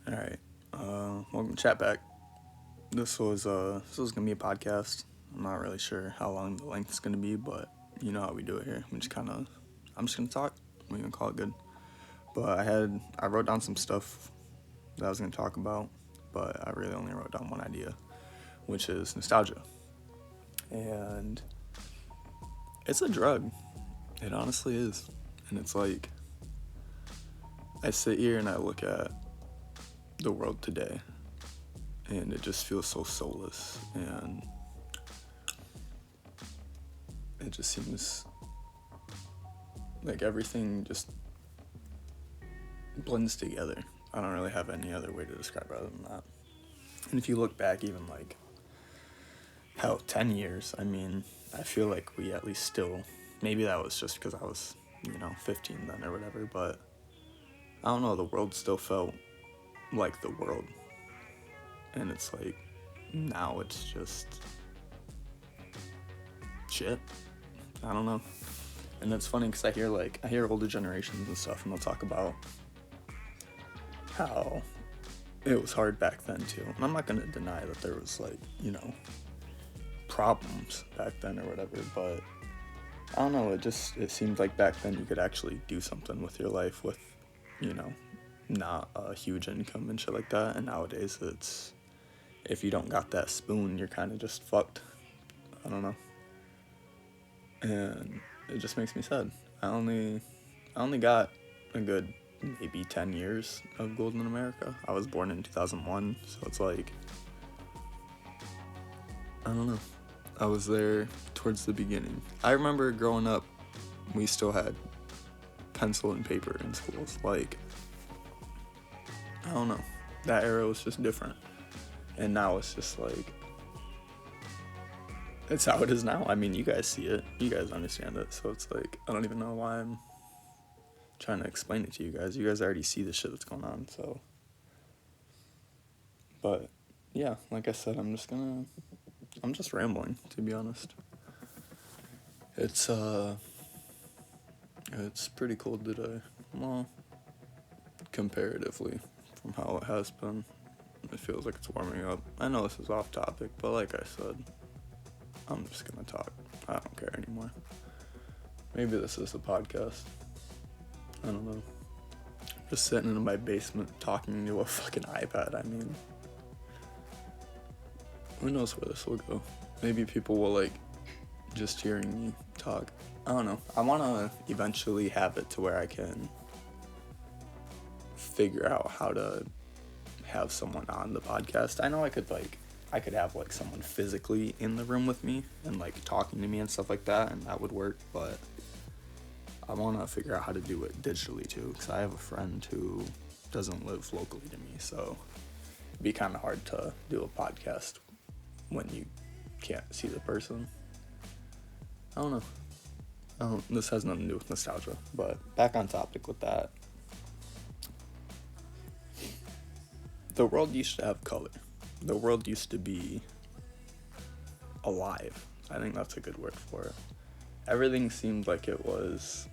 All right. Welcome to Chat Back. This was gonna be a podcast. I'm not really sure how long the length is gonna be, but you know how we do it here. I'm just gonna talk. We're gonna call it good. But I wrote down some stuff that I was gonna talk about, but I really only wrote down one idea, which is nostalgia. And it's a drug. It honestly is. And it's like I sit here and I look at the world today and it just feels so soulless, and it just seems like everything just blends together. I don't really have any other way to describe it other than that. And if you look back even like 10 years, I feel like we at least still, maybe that was just because I was 15 then or whatever, but I don't know, the world still felt like the world. And it's like now it's just shit. I don't know. And it's funny because I hear older generations and stuff, and they'll talk about how it was hard back then too. And I'm not gonna deny that there was problems back then or whatever, but I don't know, it seemed like back then you could actually do something with your life with, not a huge income and shit like that. And nowadays it's, if you don't got that spoon, you're kind of just fucked. I don't know. And it just makes me sad. I only got a good maybe 10 years of golden America. I was born in 2001, so it's like, I don't know. I was there towards the beginning. I remember growing up, we still had pencil and paper in schools. Like, I don't know. That era was just different. And now it's just like, it's how it is now. I mean, you guys see it. You guys understand it. So it's like, I don't even know why I'm trying to explain it to you guys. You guys already see the shit that's going on, so. But, yeah, like I said, I'm just rambling, to be honest. It's pretty cold today. Well, comparatively from how it has been. It feels like it's warming up. I know this is off topic, but like I said, I'm just gonna talk. I don't care anymore. Maybe this is a podcast. I don't know. Just sitting in my basement talking to a fucking iPad. Who knows where this will go? Maybe people will like just hearing me talk. I don't know. I want to eventually have it to where I can figure out how to have someone on the podcast. I know I could have like someone physically in the room with me and like talking to me and stuff like that, and that would work, but I want to figure out how to do it digitally too, because I have a friend who doesn't live locally to me, so it'd be kind of hard to do a podcast when you can't see the person. I don't know. This has nothing to do with nostalgia, but back on topic with that. The world used to have color. The world used to be alive. I think that's a good word for it. Everything seemed like it was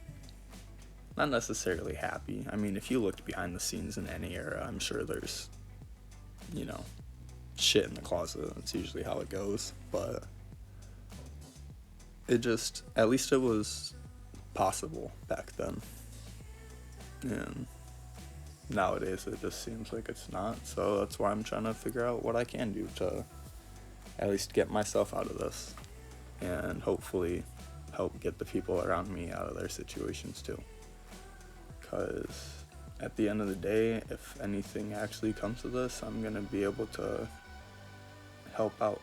not necessarily happy. I mean, if you looked behind the scenes in any era, I'm sure there's, shit in the closet. That's usually how it goes. But at least it was possible back then. And nowadays it just seems like it's not, so that's why I'm trying to figure out what I can do to at least get myself out of this and hopefully help get the people around me out of their situations too, because at the end of the day, if anything actually comes to this, I'm gonna be able to help out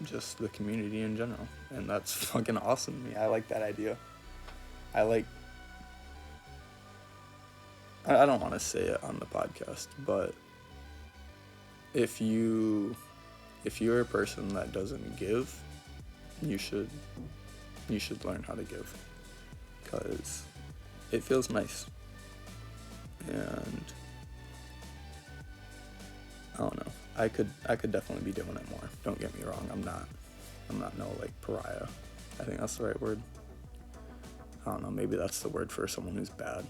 just the community in general, and that's fucking awesome to me. I like that idea. I don't want to say it on the podcast, but if you're a person that doesn't give, you should learn how to give, because it feels nice. And I don't know, I could definitely be doing it more. Don't get me wrong, I'm not no like pariah. I think that's the right word. I don't know, maybe that's the word for someone who's bad.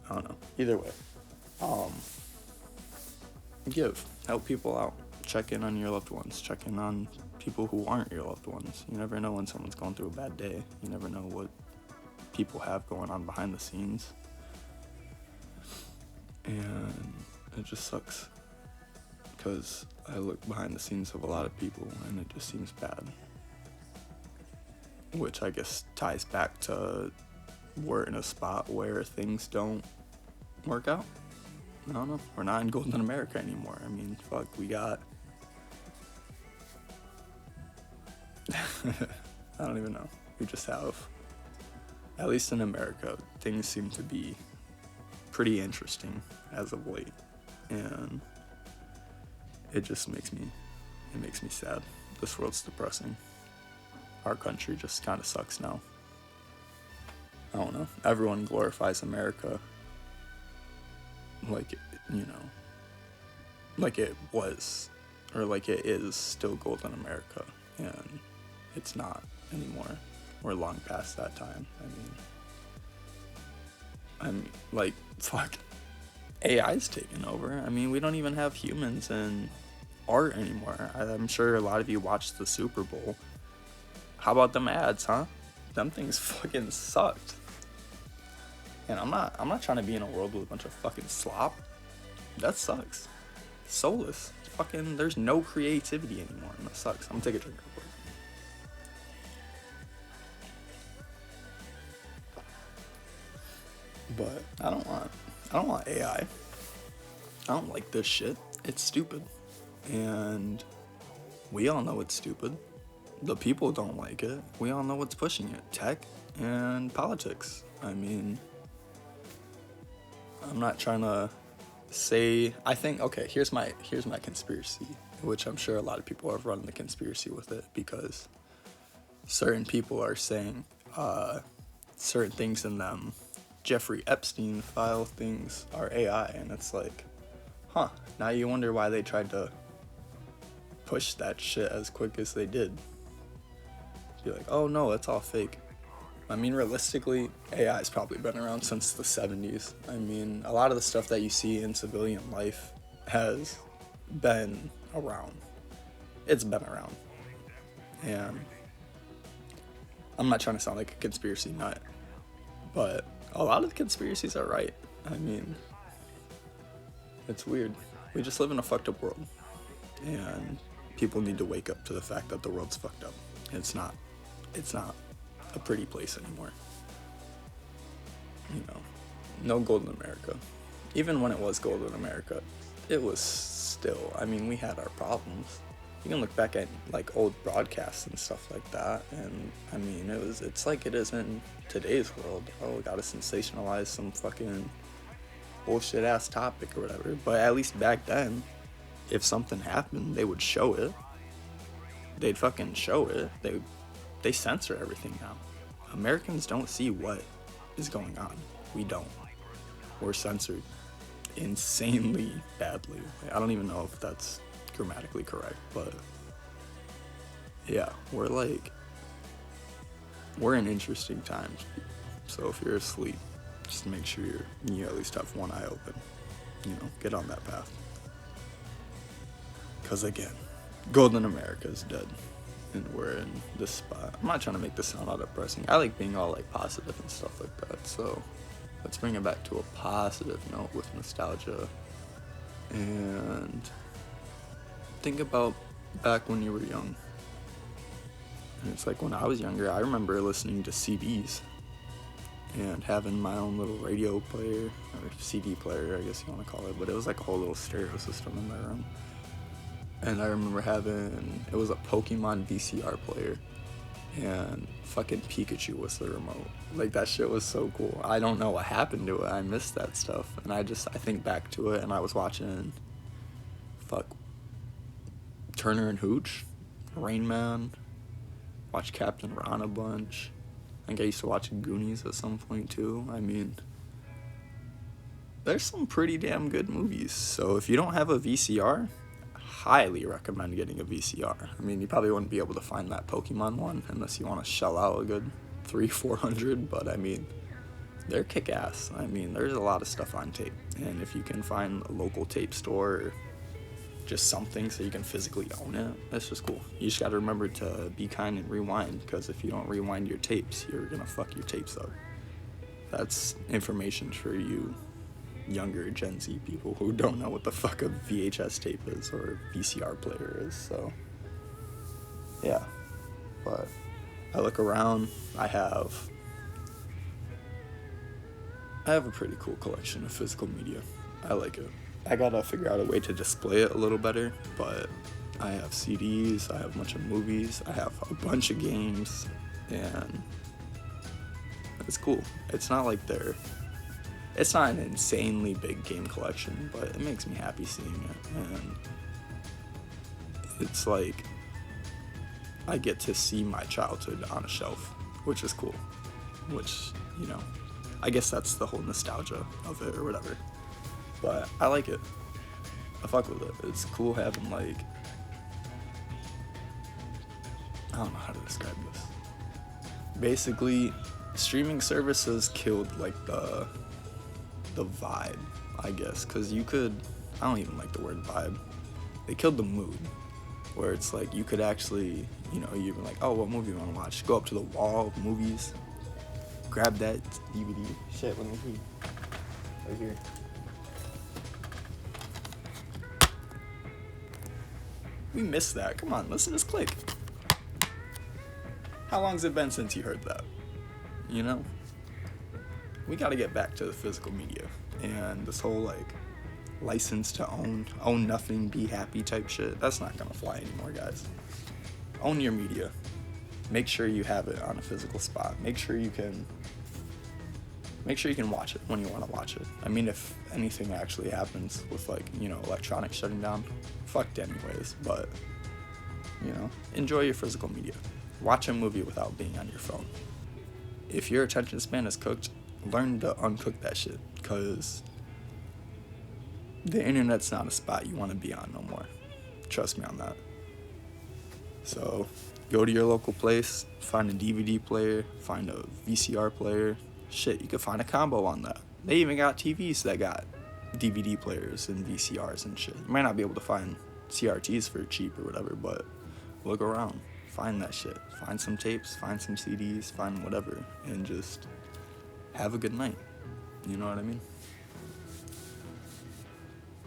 I don't know. Either way, Um, help people out, check in on your loved ones, check in on people who aren't your loved ones. You never know when someone's going through a bad day. You never know what people have going on behind the scenes. And it just sucks, because I look behind the scenes of a lot of people and it just seems bad. Which I guess ties back to we're in a spot where things don't work out. I don't know. We're not in golden America anymore. I mean, fuck, we got... I don't even know. We just have... At least in America, things seem to be pretty interesting as of late. And it just makes me sad. This world's depressing. Our country just kind of sucks now. I don't know. Everyone glorifies America like, you know, like it was, or like it is still golden America, and it's not anymore. We're long past that time. Like, fuck, AI's taking over. I mean, we don't even have humans in art anymore. I'm sure a lot of you watched the Super Bowl. How about them ads, huh? Them things fucking sucked. And I'm not trying to be in a world with a bunch of fucking slop. That sucks. Soulless. Fucking, there's no creativity anymore, and that sucks. I'm gonna take a drink real quick. But I don't want AI. I don't like this shit. It's stupid. And we all know it's stupid. The people don't like it. We all know what's pushing it. Tech and politics. I mean, I'm not trying to say, I think, okay, here's my conspiracy, which I'm sure a lot of people have run the conspiracy with it, because certain people are saying certain things in them Jeffrey Epstein file things are AI, and it's like, huh, now you wonder why they tried to push that shit as quick as they did. Be like, oh no, it's all fake. I mean, realistically, AI's probably been around since the 70s. I mean, a lot of the stuff that you see in civilian life has been around. It's been around. And I'm not trying to sound like a conspiracy nut, but a lot of the conspiracies are right. I mean, it's weird. We just live in a fucked up world. And people need to wake up to the fact that the world's fucked up. It's not a pretty place anymore. You know, no golden America. Even when it was golden America, it was still, I mean, we had our problems. You can look back at like old broadcasts and stuff like that, and I mean, it's like it is in today's world. Oh, we gotta sensationalize some fucking bullshit ass topic or whatever. But at least back then, if something happened, they would show it. They'd fucking show it. They censor everything now. Americans don't see what is going on. We don't. We're censored insanely badly. I don't even know if that's grammatically correct, but yeah, we're in interesting times. So if you're asleep, just make sure you at least have one eye open. You know, get on that path. Because again, golden America is dead, and we're in this spot. I'm not trying to make this sound all depressing. I like being all like positive and stuff like that. So let's bring it back to a positive note with nostalgia. And think about back when you were young. And it's like when I was younger, I remember listening to CDs and having my own little radio player, or CD player, I guess you want to call it, but it was like a whole little stereo system in my room. And I remember it was a Pokemon VCR player, and fucking Pikachu was the remote. Like, that shit was so cool. I don't know what happened to it. I missed that stuff. And I think back to it, and I was watching, Turner and Hooch, Rain Man, watch Captain Ron a bunch. I think I used to watch Goonies at some point too. I mean, there's some pretty damn good movies. So if you don't have a VCR, highly recommend getting a VCR. I mean, you probably wouldn't be able to find that Pokemon one unless you want to shell out a good $300-$400, but I mean, they're kick-ass. I mean, there's a lot of stuff on tape, and if you can find a local tape store or just something so you can physically own it, that's just cool. You just gotta remember to be kind and rewind, because if you don't rewind your tapes, you're gonna fuck your tapes up. That's information for you younger Gen Z people who don't know what the fuck a VHS tape is or a VCR player is. So yeah, but I look around, I have a pretty cool collection of physical media. I like it. I gotta figure out a way to display it a little better, but I have CDs, I have a bunch of movies, I have a bunch of games, and it's cool. It's not like it's not an insanely big game collection, but it makes me happy seeing it, and it's like I get to see my childhood on a shelf, which is cool, which, you know, I guess that's the whole nostalgia of it or whatever. But I like it. I fuck with it. It's cool having, like, I don't know how to describe this. Basically, streaming services killed, like, the vibe, I guess, because you could, I don't even like the word vibe. They killed the mood, where it's like you could actually, you know, you'd be like, oh, what movie you want to watch? Go up to the wall of movies, grab that DVD. Shit, let me see. Right here. We missed that. Come on, listen to this click. How long's it been since you heard that? You know? We gotta get back to the physical media. And this whole, like, license to own nothing, be happy type shit, that's not gonna fly anymore, guys. Own your media. Make sure you have it on a physical spot. Make sure you can watch it when you want to watch it. I mean, if anything actually happens with, like, you know, electronics shutting down, fucked anyways, but, you know, enjoy your physical media. Watch a movie without being on your phone. If your attention span is cooked, learn to uncook that shit, because the internet's not a spot you want to be on no more. Trust me on that. So go to your local place, find a DVD player, find a VCR player. Shit, you could find a combo on that. They even got TVs that got DVD players and VCRs and shit. You might not be able to find CRTs for cheap or whatever, but look around. Find that shit. Find some tapes, find some CDs, find whatever, and just have a good night. You know what I mean?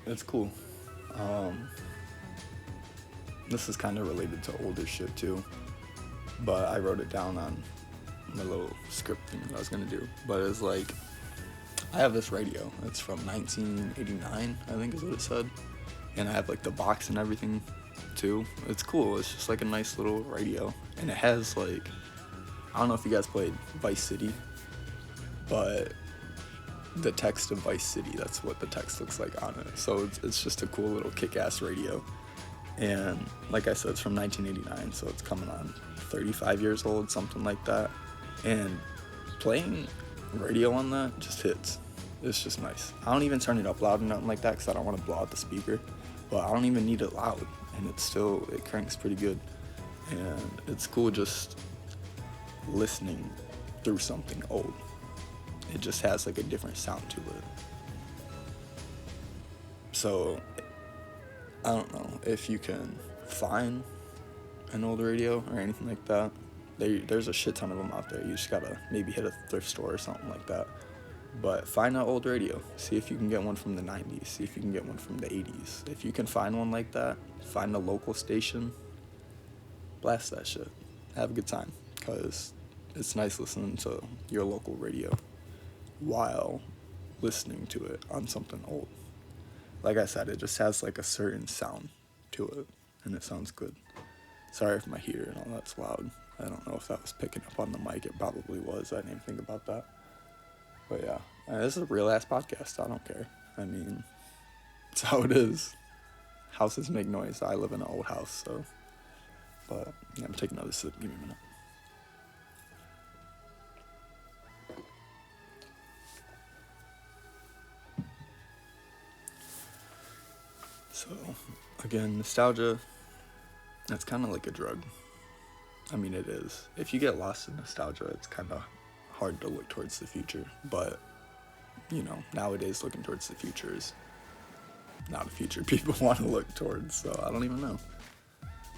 It's cool. This is kind of related to older shit too, but I wrote it down on my little script thing that I was gonna do. But it's like, I have this radio. It's from 1989, I think is what it said, and I have like the box and everything too. It's cool. It's just like a nice little radio, and it has, like, I don't know if you guys played Vice City, but the text of Vice City, that's what the text looks like on it. So it's just a cool little kick-ass radio. And like I said, it's from 1989, so it's coming on 35 years old, something like that. And playing radio on that just hits. It's just nice. I don't even turn it up loud or nothing like that, because I don't want to blow out the speaker. But I don't even need it loud, and it cranks pretty good. And it's cool just listening through something old. It just has, like, a different sound to it. So I don't know if you can find an old radio or anything like that. There's a shit ton of them out there. You just gotta maybe hit a thrift store or something like that. But find an old radio. See if you can get one from the 90s. See if you can get one from the 80s. If you can find one like that, find a local station, blast that shit. Have a good time, because it's nice listening to your local radio while listening to it on something old. Like I said, it just has, like, a certain sound to it, and it sounds good. Sorry if my heater and all that's loud. I don't know if that was picking up on the mic. It probably was. I didn't even think about that. But yeah, this is a real-ass podcast. I don't care. I mean, it's how it is. Houses make noise. I live in an old house, so. But yeah, I'm gonna take another sip. Give me a minute. So, again, nostalgia, that's kind of like a drug. I mean, it is. If you get lost in nostalgia, it's kind of hard to look towards the future. But, you know, nowadays looking towards the future is not a future people want to look towards, so I don't even know.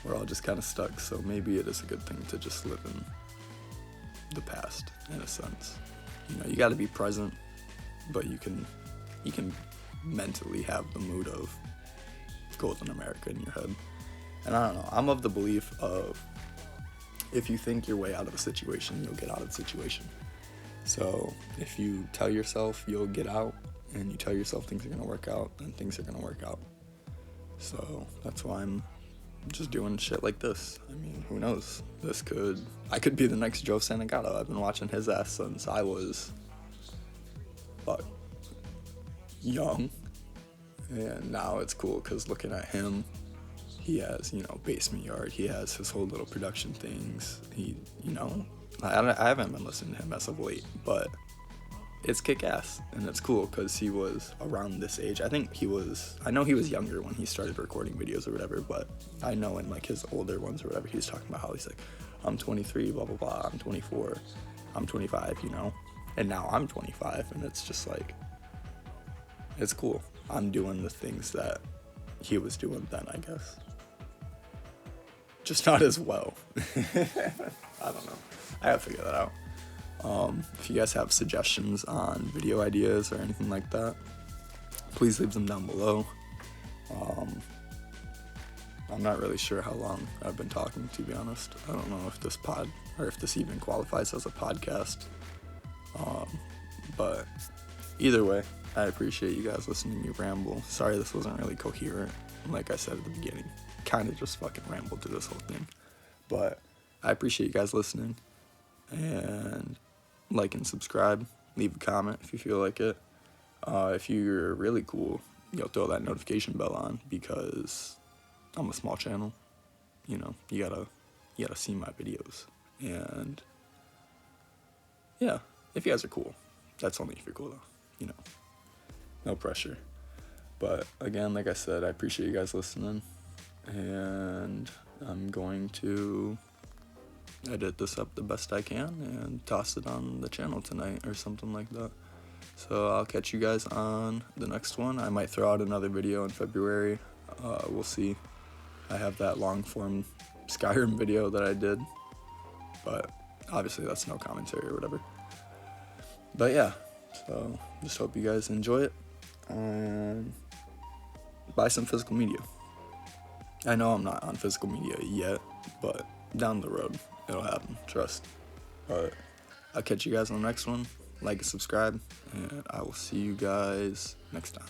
We're all just kind of stuck, so maybe it is a good thing to just live in the past, in a sense. You know, you got to be present, but you can mentally have the mood of golden America in your head. And I don't know, I'm of the belief of, if you think your way out of a situation, you'll get out of the situation. So if you tell yourself you'll get out, and you tell yourself things are going to work out, then things are going to work out. So that's why I'm just doing shit like this. I mean, who knows? I could be the next Joe Santagato. I've been watching his ass since I was, young. And now it's cool because looking at him, he has, you know, Basement Yard. He has his whole little production things. He, you know, I haven't been listening to him as of late, but it's kick-ass. And it's cool because he was around this age. I know he was younger when he started recording videos or whatever, but I know in like his older ones or whatever, he's talking about how he's like, I'm 23, blah, blah, blah. I'm 24. I'm 25, you know? And now I'm 25, and it's just like, it's cool. I'm doing the things that he was doing then, I guess. Just not as well. I don't know. I gotta figure that out. If you guys have suggestions on video ideas or anything like that, please leave them down below. I'm not really sure how long I've been talking, to be honest. I don't know if this even qualifies as a podcast. But either way, I appreciate you guys listening to me ramble. Sorry this wasn't really coherent. Like I said at the beginning, kind of just fucking rambled through this whole thing. But I appreciate you guys listening. And like and subscribe. Leave a comment if you feel like it. If you're really cool, you'll throw that notification bell on, because I'm a small channel. You know, you gotta see my videos. And yeah, if you guys are cool. That's only if you're cool though. You know, no pressure. But again, like I said, I appreciate you guys listening. And I'm going to edit this up the best I can and toss it on the channel tonight or something like that. So I'll catch you guys on the next one. I might throw out another video in February. We'll see. I have that long form Skyrim video that I did, but obviously that's no commentary or whatever. But yeah, so just hope you guys enjoy it and buy some physical media. I know I'm not on physical media yet, but down the road it'll happen, trust. But I'll catch you guys on the next one. Like and subscribe, and I will see you guys next time.